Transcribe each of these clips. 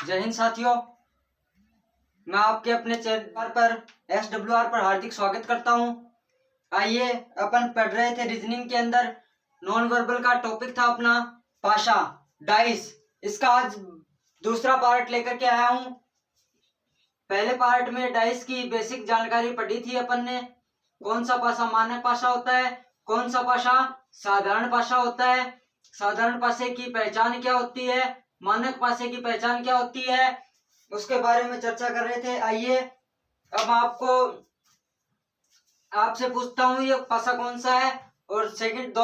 जय हिंद साथियों, मैं आपके अपने चैनल पर SWR पर हार्दिक स्वागत करता हूं। आइए, अपन पढ़ रहे थे रीजनिंग के अंदर नॉन वर्बल का टॉपिक था अपना पाशा डाइस। इसका आज दूसरा पार्ट लेकर के आया हूं। पहले पार्ट में डाइस की बेसिक जानकारी पढ़ी थी अपन ने। कौन सा पासा मानक पासा होता है, कौन सा पासा साधारण पासा होता है, साधारण पासे की पहचान क्या होती है, मानक पासे की पहचान क्या होती है, उसके बारे में चर्चा कर रहे थे। आइए अब आपसे पूछता हूँ ये पासा कौन सा है, और सेकंड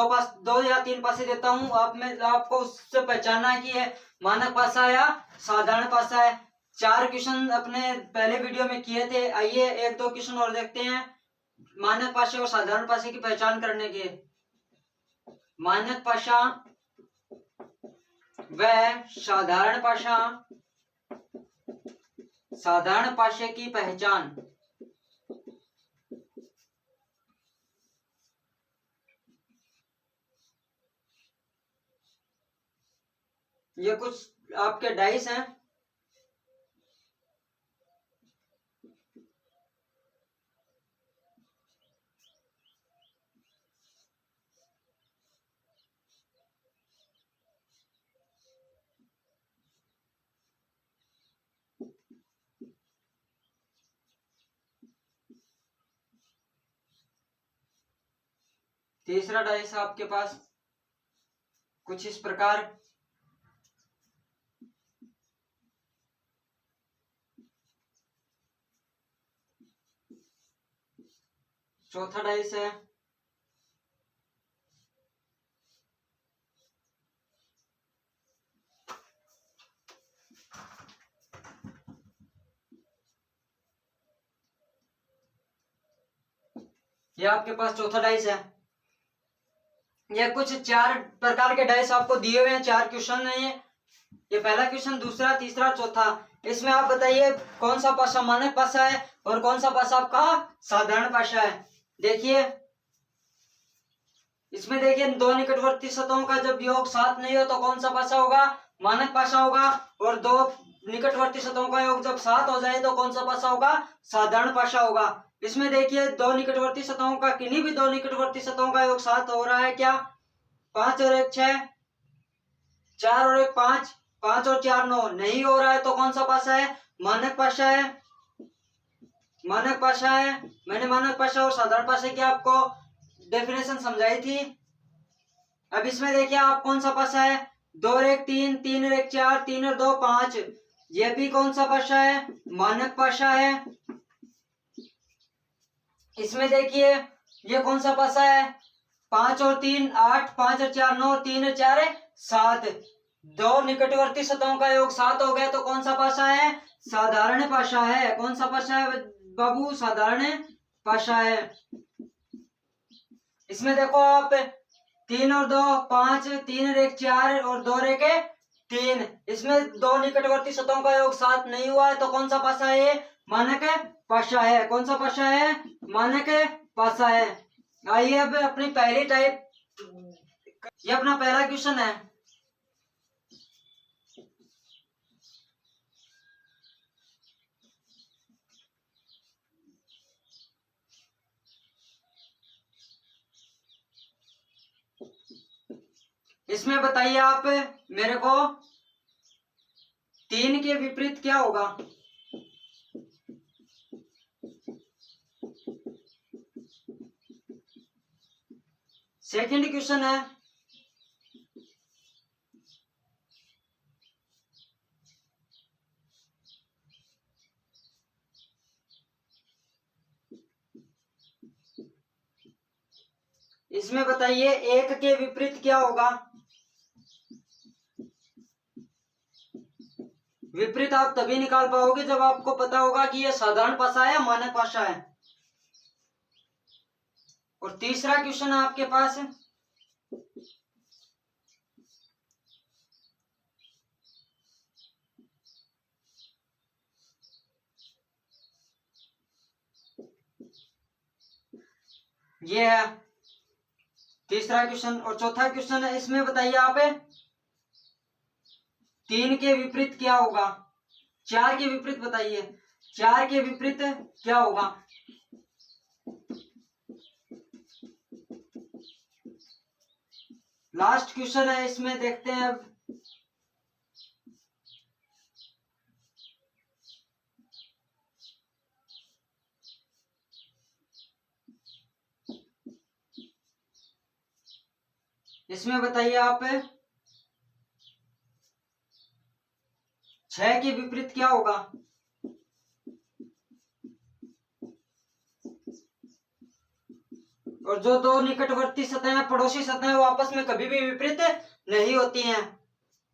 दो या तीन पासे देता हूँ। आपको उससे पहचानना है कि ये मानक पासा या साधारण पासा है। 4 क्वेश्चन अपने पहले वीडियो में किए थे। आइए एक दो क्वेश्चन और देखते हैं मानक पासे और साधारण पासे की पहचान करने के। मानक पासा व साधारण पासा, साधारण पासे की पहचान। ये कुछ आपके डाइस हैं। तीसरा डाइस आपके पास कुछ इस प्रकार। चौथा डाइस है। ये आपके पास चौथा डाइस है। ये कुछ 4 प्रकार के डाइस आपको दिए हुए हैं। 4 क्वेश्चन है ये पहला क्वेश्चन, दूसरा, तीसरा, चौथा। इसमें आप बताइए कौन सा पासा मानक पासा है और कौन सा पासा आपका साधारण पासा है। देखिए इसमें देखिए दो निकटवर्ती सतहों का जब योग 7 नहीं हो तो कौन सा पासा होगा, मानक पासा होगा। और दो निकटवर्ती सतहों का योग जब 7 हो जाए तो कौन सा पासा होगा, साधारण पासा होगा। इसमें देखिए दो निकटवर्ती सतहों का, किन्हीं भी दो निकटवर्ती सतहों का योग 7 हो रहा है क्या, 5 और 1 6, 4 और 1 5, 5 और 4 9, नहीं हो रहा है तो कौन सा पासा है, मानक पासा है। मानक पासा है। मैंने मानक पासा और साधारण पासे की आपको डेफिनेशन समझाई थी। अब इसमें देखिए आप कौन सा पासा है, 2 और 1 3, 3 और 1 4, 3 और 2 5। ये भी कौन सा पासा है, मानक पासा है। इसमें देखिए ये कौन सा पासा है, 5 और 3 8, 5 और 4 9, 3 और 4 7। दो निकटवर्ती सतहों का योग 7 हो गया तो कौन सा पासा है, साधारण पासा है। कौन सा पासा है बाबू, साधारण पासा है। इसमें देखो आप 3 और 2 5, 3 और 1 4 और 2 और 1 3। इसमें दो निकटवर्ती सतहों का योग 7 नहीं हुआ है तो कौन सा पासा है, मानक पासा है। कौन सा पासा है, मानक पासा है। आइए अब अपनी पहली टाइप, ये अपना पहला क्वेश्चन है। इसमें बताइए आप मेरे को 3 के विपरीत क्या होगा। सेकंड क्वेश्चन है, इसमें बताइए 1 के विपरीत क्या होगा। विपरीत आप तभी निकाल पाओगे जब आपको पता होगा कि यह साधारण पासा है या मानक पासा है। और तीसरा क्वेश्चन है आपके पास, ये है तीसरा क्वेश्चन। और चौथा क्वेश्चन है, इसमें बताइए आप 3 के विपरीत क्या होगा। 4 के विपरीत बताइए, 4 के विपरीत क्या होगा? लास्ट क्वेश्चन है, इसमें देखते हैं अब। इसमें बताइए आप 6 के विपरीत क्या होगा? और जो दो निकटवर्ती सतहें पड़ोसी सतहें वो आपस में कभी भी विपरीत नहीं होती हैं।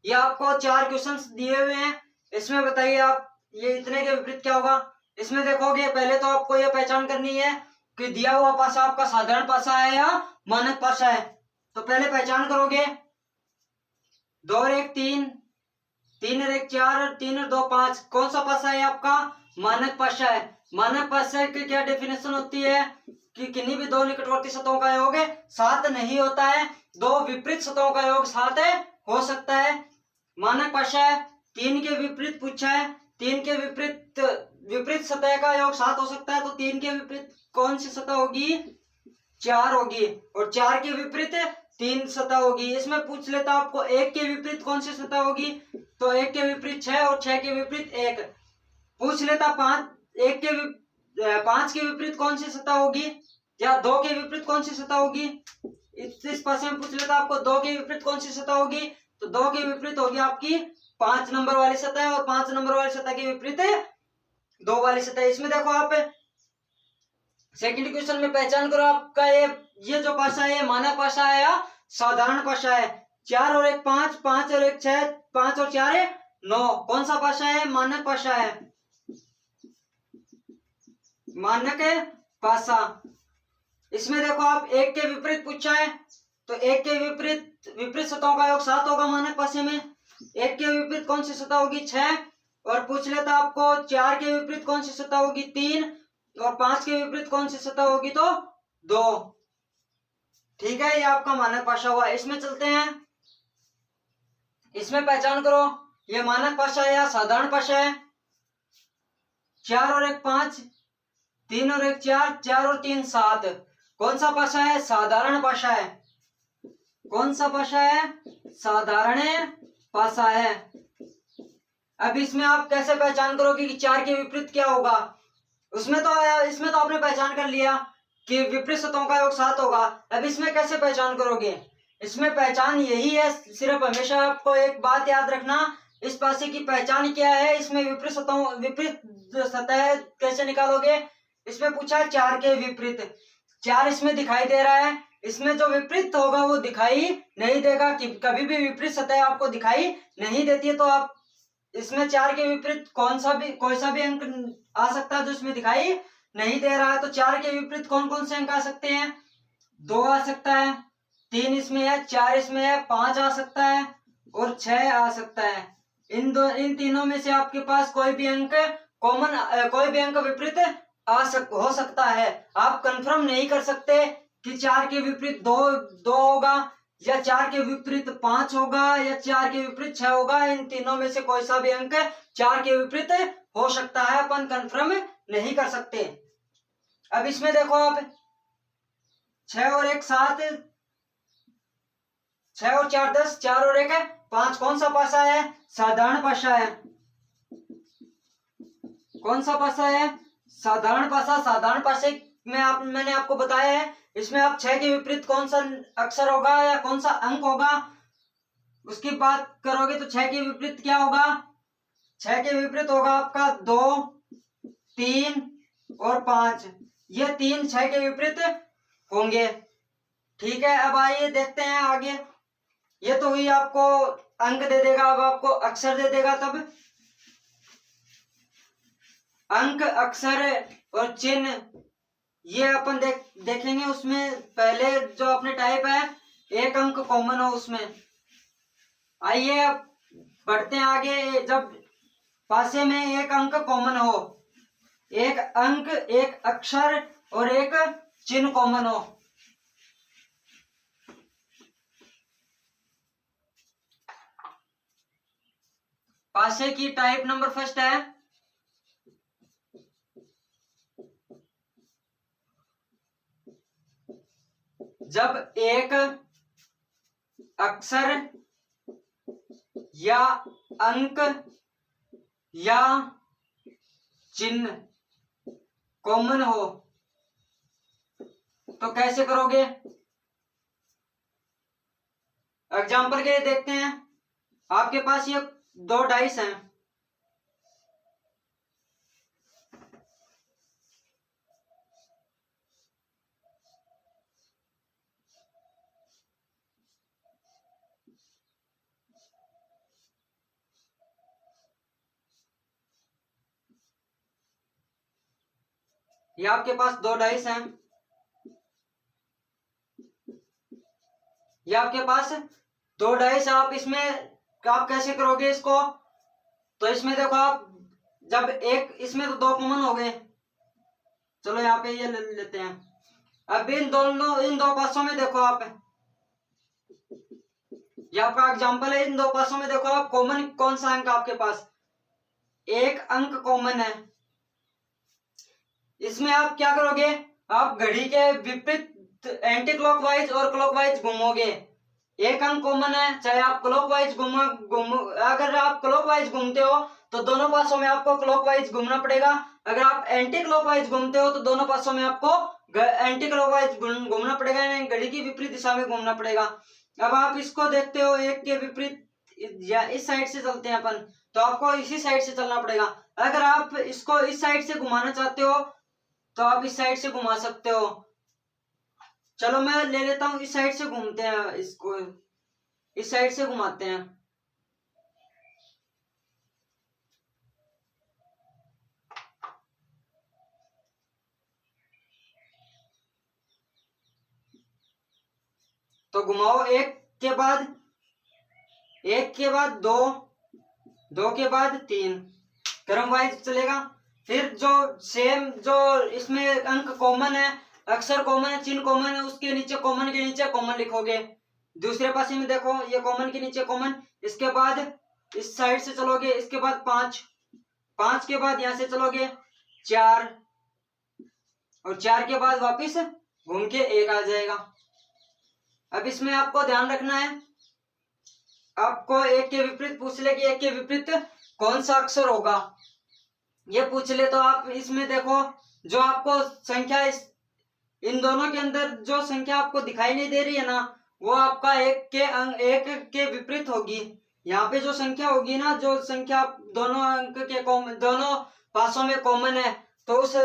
ये आपको 4 क्वेश्चंस दिए हुए हैं, इसमें बताइए आप ये इतने के विपरीत क्या होगा? इसमें देखोगे पहले तो आपको ये पहचान करनी है कि दिया हुआ पासा आपका साधारण पासा है या मानक पासा है। तो पहले पहचान करोगे, 2 और 1 3, 3 और 1 4 और 3 और 2 5। कौन सा पासा है आपका? मानक पासा है। मानक पासा की क्या डेफिनेशन होती है कि किन्हीं भी दो निकटवर्ती सतहों का योग 7 नहीं होता है, दो विपरीत सतहों का योग 7 हो सकता है। मानक पासा है, 3 के विपरीत पूछा है, 3 के विपरीत सतह का योग 7 हो सकता है, तो 3 के विपरीत कौन सी सतह होगी? 4 होगी। और 4 के विपरीत 3 सतह होगी। इसमें पूछ लेता आपको 1 के विपरीत कौन सी सतह होगी, तो 1 के विपरीत 6 और 6 के विपरीत 1। पूछ लेता 5 के विपरीत कौन सी सतह होगी, या 2 के विपरीत कौन सी सतह होगी। इस पासे में पूछ लेता आपको 2 के विपरीत कौन सी सतह होगी, तो 2 के विपरीत होगी आपकी 5 नंबर वाली सतह, और 5 नंबर वाली सतह के विपरीत 2 वाली सतह। इसमें देखो आप सेकंड क्वेश्चन में पहचान करो आपका ये जो पासा है मानक पासा है या साधारण पासा है। 4 और 1 5, 5 और 1 6, 5 और 4 9। कौन सा पासा है? मानक पासा है, मानक पासा। इसमें देखो आप 1 के विपरीत पूछा है, तो 1 के विपरीत सतहों का योग 7 होगा मानक पासे में। 1 के विपरीत कौन सी सतह होगी? 6। और पूछ लेता आपको 4 के विपरीत कौन सी सतह होगी? 3। और 5 के विपरीत कौन सी सतह होगी? तो 2। ठीक है, ये आपका मानक पासा हुआ। इसमें चलते हैं, इसमें पहचान करो ये मानक पासा है या साधारण पासा है। 4 और 1 5, 3 और 1 4, 4 और 3 7। कौन सा पासा है? साधारण पासा है। कौन सा पासा है? साधारण पासा है। अब इसमें आप कैसे पहचान करोगे कि 4 के विपरीत क्या होगा? इसमें तो आपने पहचान कर लिया कि विपरीत सतहों का योग 7 होगा। अब इसमें कैसे पहचान करोगे? इसमें पहचान यही है, सिर्फ हमेशा आपको एक बात याद रखना, इस पासे की पहचान क्या है। इसमें विपरीत सतह कैसे निकालोगे? इसमें पूछा है 4 के विपरीत, 4 इसमें दिखाई दे रहा है, इसमें जो विपरीत होगा वो दिखाई नहीं देगा। कि कभी भी विपरीत सतह आपको दिखाई नहीं देती है, तो आप इसमें 4 के विपरीत कोई सा भी अंक आ सकता है जो इसमें दिखाई नहीं दे रहा है। तो 4 के विपरीत कौन कौन से अंक आ सकते हैं? 2 आ सकता है, 3 इसमें है, 4 इसमें है, 5 आ सकता है और 6 आ सकता है। इन तीनों में से आपके पास कोई भी अंक विपरीत हो सकता है। आप कंफर्म नहीं कर सकते कि 4 के विपरीत 2 होगा, या 4 के विपरीत 5 होगा, या 4 के विपरीत 6 होगा। इन तीनों में से कोई सा भी अंक 4 के विपरीत हो सकता है, अपन कंफर्म नहीं कर सकते। अब इसमें देखो आप 6 और 1 7, 6 और 4 10, 4 और 1 5। कौन सा पासा है? साधारण पासा है। कौन सा पासा है? साधारण पासा। साधारण पासे में मैंने आपको बताया है, इसमें आप 6 के विपरीत कौन सा अक्षर होगा या कौन सा अंक होगा उसकी बात करोगे, तो 6 के विपरीत क्या होगा? 6 के विपरीत होगा आपका 2 3 और 5। ये 3 6 के विपरीत होंगे। ठीक है, अब आइए देखते हैं आगे। ये तो हुई आपको अंक दे देगा, अब आपको अक्षर दे देगा। तब अंक, अक्षर और चिन्ह ये अपन देखेंगे। उसमें पहले जो अपने टाइप है, एक अंक कॉमन हो उसमें। आइए अब बढ़ते हैं आगे। जब पासे में एक अंक कॉमन हो, एक अंक, एक अक्षर और एक चिन्ह कॉमन हो, पासे की टाइप नंबर फर्स्ट है जब एक अक्षर या अंक या चिन्ह कॉमन हो। तो कैसे करोगे? एग्जाम्पल के लिए देखते हैं। आपके पास ये 2 डाइस हैं। ये आपके पास 2 डाइस हैं। ये आपके पास 2 डाइस। आप इसमें आप कैसे करोगे इसको? तो इसमें देखो आप जब एक इसमें तो 2 कॉमन हो गए। चलो यहाँ पे ये ले लेते हैं। अब इन 2 पासों में देखो आप, ये आपका एग्जाम्पल है। इन 2 पासों में देखो आप कॉमन कौन सा अंक आपके पास? एक अंक कॉमन है। इसमें आप क्या करोगे? आप घड़ी के विपरीत एंटी क्लॉकवाइज और क्लॉकवाइज घूमोगे। एक अंक कॉमन है, चाहे आप क्लॉकवाइज अगर आप क्लॉकवाइज घूमते हो तो दोनों पासों में आपको क्लॉकवाइज घूमना पड़ेगा। अगर आप एंटी क्लॉकवाइज घूमते हो तो दोनों पासों में आपको एंटी क्लॉकवाइज घूमना पड़ेगा, यानी घड़ी की विपरीत दिशा में घूमना पड़ेगा। अब आप इसको देखते हो एक के विपरीत, या इस साइड से चलते हैं अपन, तो आपको इसी साइड से चलना पड़ेगा। अगर आप इसको इस साइड से घुमाना चाहते हो तो आप इस साइड से घुमा सकते हो। चलो मैं ले लेता हूं, इस साइड से घूमते हैं, इसको इस साइड से घुमाते हैं। तो घुमाओ, एक के बाद 2, 2 के बाद 3, क्रम वाइज चलेगा। फिर जो सेम जो इसमें अंक कॉमन है, अक्षर कॉमन है, चिन्ह कॉमन है, उसके नीचे कॉमन के नीचे कॉमन लिखोगे। दूसरे पासे में देखो ये कॉमन के नीचे कॉमन, इसके बाद इस साइड से चलोगे, इसके बाद 5, 5 के बाद यहां से चलोगे 4, और 4 के बाद वापिस घूम के 1 आ जाएगा। अब इसमें आपको ध्यान रखना है, आपको एक के विपरीत पूछ ले कि एक के विपरीत कौन सा अक्षर होगा, ये पूछ ले तो आप इसमें देखो जो आपको संख्या इन दोनों के अंदर जो संख्या आपको दिखाई नहीं दे रही है ना, वो आपका एक के विपरीत होगी। यहाँ पे जो संख्या होगी ना, जो संख्या दोनों अंक के दोनों पासों में कॉमन है, तो उस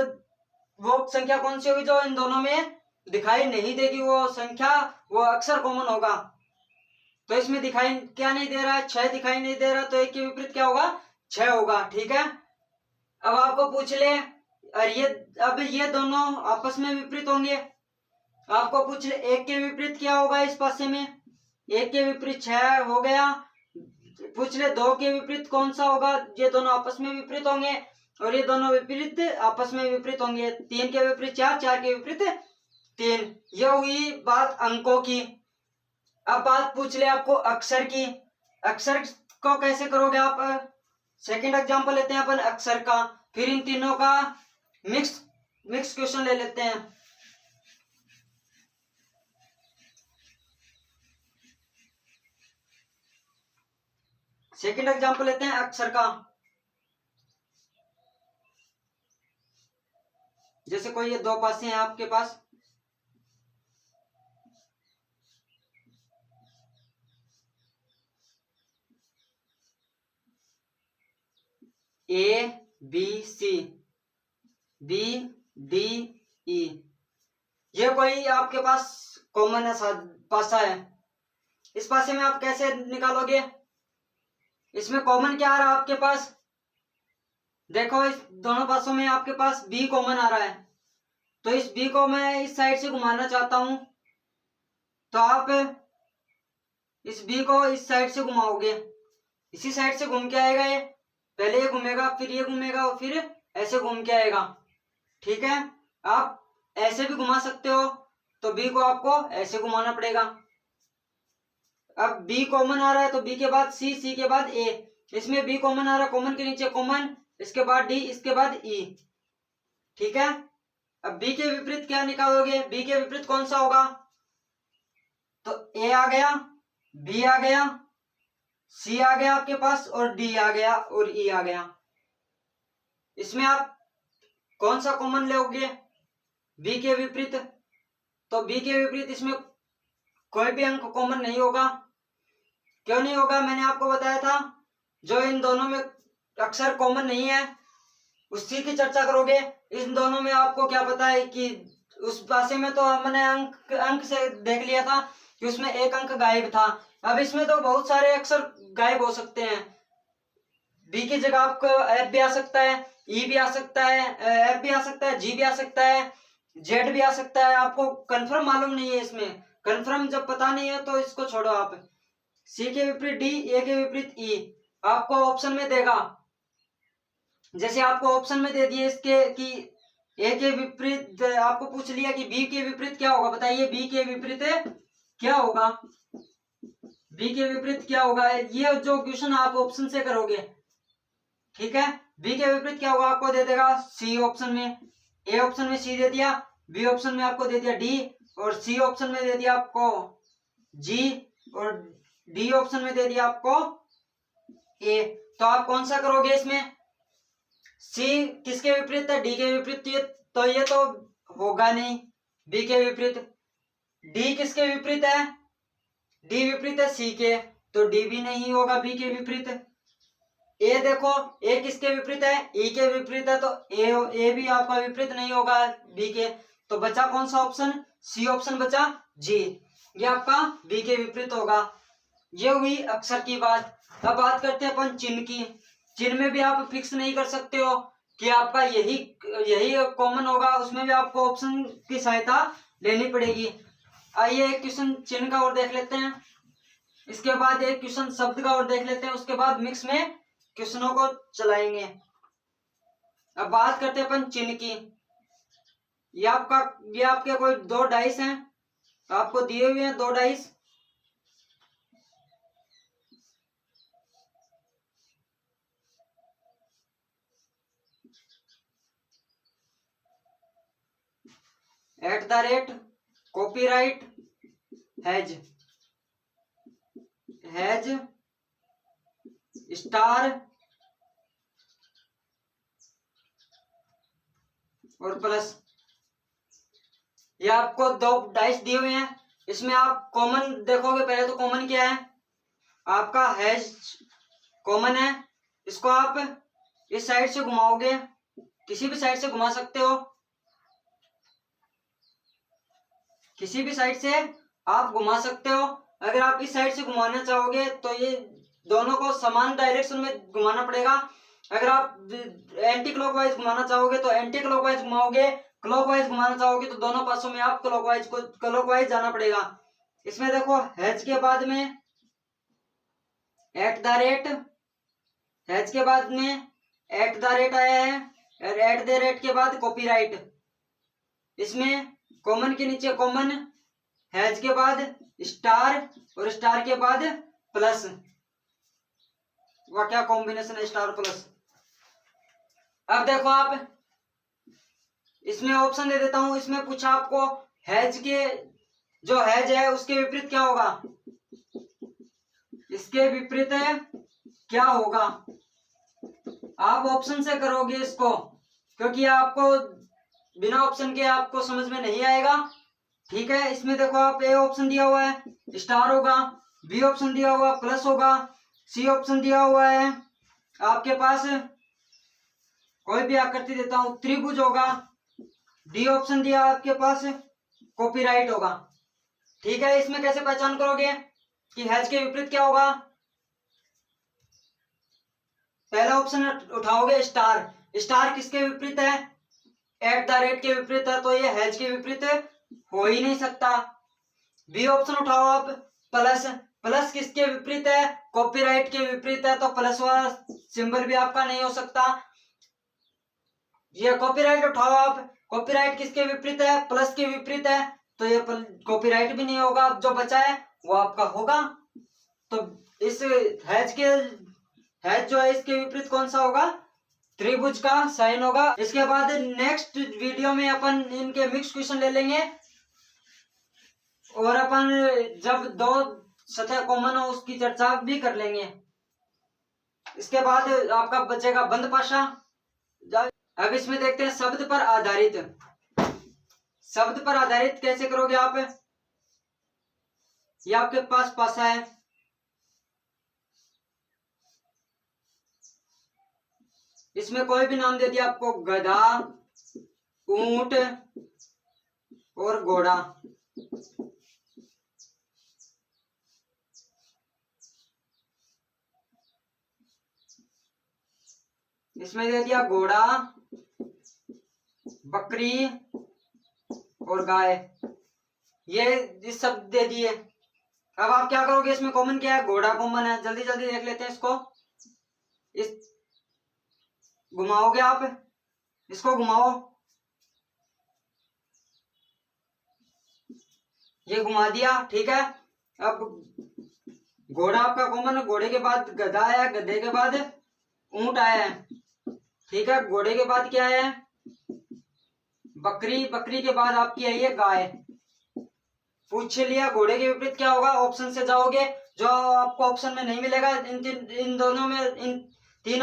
वो संख्या कौन सी होगी जो इन दोनों में दिखाई नहीं देगी, वो संख्या वो अक्षर कॉमन होगा। तो इसमें दिखाई क्या नहीं दे रहा है? 6 दिखाई नहीं दे रहा, तो एक के विपरीत क्या होगा? 6 होगा। ठीक है। अब आपको पूछ ले, और अब ये दोनों आपस में विपरीत होंगे। आपको पूछ ले एक के विपरीत क्या होगा इस पासे में? एक के विपरीत 6 हो गया। पूछ ले 2 के विपरीत कौन सा होगा? ये दोनों आपस में विपरीत होंगे, और ये दोनों विपरीत आपस में विपरीत होंगे। 3 के विपरीत 4, 4 के विपरीत 3। ये हुई बात अंकों की। अब बात पूछ ले आपको अक्षर की। अक्षर को कैसे करोगे आप? सेकंड एग्जांपल लेते हैं अपन अक्षर का, फिर इन तीनों का मिक्स क्वेश्चन ले लेते हैं। सेकंड एग्जांपल लेते हैं अक्षर का। जैसे कोई ये 2 पासे हैं आपके पास, A B C B D E, ये कोई आपके पास कॉमन है पासा है। इस पासे में आप कैसे निकालोगे? इसमें कॉमन क्या आ रहा है आपके पास? देखो इस दोनों पासों में आपके पास B कॉमन आ रहा है, तो इस B को मैं इस साइड से घुमाना चाहता हूं, तो आप इस B को इस साइड से घुमाओगे। इसी साइड से घूम के आएगा, ये पहले ये घूमेगा, फिर ये घूमेगा, और फिर ऐसे घूम के आएगा। ठीक है। आप ऐसे भी घुमा सकते हो, तो B को आपको ऐसे घुमाना पड़ेगा। अब B कॉमन आ रहा है, तो B के बाद C, C के बाद A। इसमें बी कॉमन आ रहा है, कॉमन के नीचे कॉमन, इसके बाद डी, इसके बाद ई। ठीक है, अब बी के विपरीत क्या निकालोगे, बी के विपरीत कौन सा होगा, तो ए आ गया, बी आ गया, सी आ गया आपके पास, और डी आ गया, और ई आ गया। इसमें आप कौन सा कॉमन लोगे, बी के विपरीत, तो बी के विपरीत इसमें कोई भी अंक कॉमन नहीं होगा। क्यों नहीं होगा, मैंने आपको बताया था, जो इन दोनों में अक्षर कॉमन नहीं है उसी की चर्चा करोगे। इन दोनों में आपको क्या पता है कि उस पासे में तो हमने अंक से देख लिया था कि उसमें एक अंक गायब था। अब इसमें तो बहुत सारे अक्षर गायब हो सकते हैं। बी की जगह आपको एफ भी आ सकता है, ई भी आ सकता है, एफ भी आ सकता है, जी भी आ सकता है, जेड भी आ सकता है। आपको कंफर्म मालूम नहीं है, इसमें कंफर्म जब पता नहीं है तो इसको छोड़ो आप। सी के विपरीत डी, ए के विपरीत ई आपको ऑप्शन में देगा। जैसे आपको ऑप्शन में दे दिए इसके कि ए के विपरीत, आपको पूछ लिया कि बी के विपरीत क्या होगा, बताइए बी के विपरीत क्या होगा, बी के विपरीत क्या होगा, ये जो क्वेश्चन आप ऑप्शन से करोगे। ठीक है, बी के विपरीत क्या होगा आपको दे देगा सी ऑप्शन में, ए ऑप्शन में सी दे दिया, बी ऑप्शन में आपको दे दिया डी, और सी ऑप्शन में दे दिया आपको जी, और डी ऑप्शन में दे दिया आपको ए। तो आप कौन सा करोगे इसमें, सी किसके विपरीत है, डी के विपरीत, तो ये तो होगा नहीं बी के विपरीत। डी किसके विपरीत है, डी विपरीत है सी के, तो डी भी नहीं होगा बी के विपरीत। ए देखो, ए किसके विपरीत है, ई के विपरीत है, तो ए भी आपका विपरीत नहीं होगा बी के। तो बचा कौन सा ऑप्शन, सी ऑप्शन बचा जी, ये आपका बी के विपरीत होगा। ये हुई अक्षर की बात। अब बात करते हैं अपन चिन्ह की। चिन्ह में भी आप फिक्स नहीं कर सकते हो कि आपका यही कॉमन होगा, उसमें भी आपको ऑप्शन की सहायता लेनी पड़ेगी। आइए एक क्वेश्चन चिन्ह का और देख लेते हैं, इसके बाद एक क्वेश्चन शब्द का और देख लेते हैं, उसके बाद मिक्स में क्वेश्चनों को चलाएंगे। अब बात करते हैं अपन चिन्ह की। ये आपके कोई दो डाइस हैं, तो आपको दिए हुए हैं दो डाइस। @ कॉपीराइट हैज स्टार और प्लस, ये आपको दो डाइस दिए हुए हैं। इसमें आप कॉमन देखोगे, पहले तो कॉमन क्या है आपका, हैज कॉमन है। इसको आप इस साइड से घुमाओगे, किसी भी साइड से घुमा सकते हो, किसी भी साइड से आप घुमा सकते हो। अगर आप इस साइड से घुमाना चाहोगे तो ये दोनों को समान डायरेक्शन में घुमाना पड़ेगा। अगर आप एंटी क्लॉकवाइज घुमाना चाहोगे तो एंटी क्लॉकवाइज घुमाओगे, क्लॉकवाइज घुमाना चाहोगे तो दोनों पासों में आप क्लॉकवाइज जाना पड़ेगा। इसमें देखो हैज के बाद में हैज के बाद में @ आया है, और @ के बाद कॉपीराइट। इसमें कॉमन के नीचे कॉमन, हैज के बाद स्टार, और स्टार के बाद प्लस। वह क्या कॉम्बिनेशन है स्टार प्लस। अब देखो आप, इसमें ऑप्शन दे देता हूं। इसमें पूछा आपको हैज के, जो हैज है उसके विपरीत क्या होगा, इसके विपरीत है क्या होगा। आप ऑप्शन से करोगे इसको, क्योंकि आपको बिना ऑप्शन के आपको समझ में नहीं आएगा। ठीक है, इसमें देखो आप ए ऑप्शन दिया हुआ है स्टार होगा, बी ऑप्शन दिया हुआ प्लस होगा, सी ऑप्शन दिया हुआ है आपके पास कोई भी आकृति देता हूं त्रिभुज होगा, डी ऑप्शन दिया आपके पास कॉपीराइट होगा। ठीक है, इसमें कैसे पहचान करोगे कि हैज के विपरीत क्या होगा। पहला ऑप्शन उठाओगे स्टार, स्टार किसके विपरीत है, @ के विपरीत है, तो ये हैज के विपरीत हो ही नहीं सकता। बी ऑप्शन उठाओ आप प्लस, प्लस किसके विपरीत है, कॉपीराइट के विपरीत है, तो प्लस वाला सिंबल भी आपका नहीं हो सकता। ये कॉपीराइट उठाओ आप, कॉपीराइट किसके विपरीत है, प्लस के विपरीत है, तो ये कॉपीराइट भी नहीं होगा। जो बचा है वो आपका होगा। तो इस हैज के है जो है इसके विपरीत कौन सा होगा, त्रिभुज का साइन होगा। इसके बाद नेक्स्ट वीडियो में अपन इनके मिक्स क्वेश्चन ले लेंगे और अपन जब दो सतह कॉमन हो उसकी चर्चा भी कर लेंगे। इसके बाद आपका बचेगा बंद पाशा। अब इसमें देखते हैं शब्द पर आधारित। शब्द पर आधारित कैसे करोगे आप, ये आपके पास पासा है, इसमें कोई भी नाम दे दिया आपको, गधा, ऊंट और घोड़ा। इसमें दे दिया घोड़ा, बकरी और गाय, ये शब्द दे दिए। अब आप क्या करोगे, इसमें कॉमन क्या है, घोड़ा कॉमन है। जल्दी जल्दी देख लेते हैं इसको। इस घुमाओगे आप, इसको घुमाओ, ये घुमा दिया, ठीक है। अब घोड़ा आपका कॉमन है, घोड़े के बाद गधा आया, गधे के बाद ऊंट आया है, ठीक है। घोड़े के बाद क्या है, बकरी, बकरी के बाद आपकी आई है गाय। पूछ लिया घोड़े के विपरीत क्या होगा, ऑप्शन से जाओगे, जो आपको ऑप्शन में नहीं मिलेगा इन दोनों में, इन तीन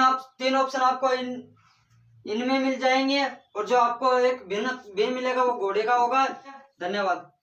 ऑप्शन आपको इनमें मिल जाएंगे, और जो आपको एक भिन्न मिलेगा वो घोड़े का होगा। धन्यवाद।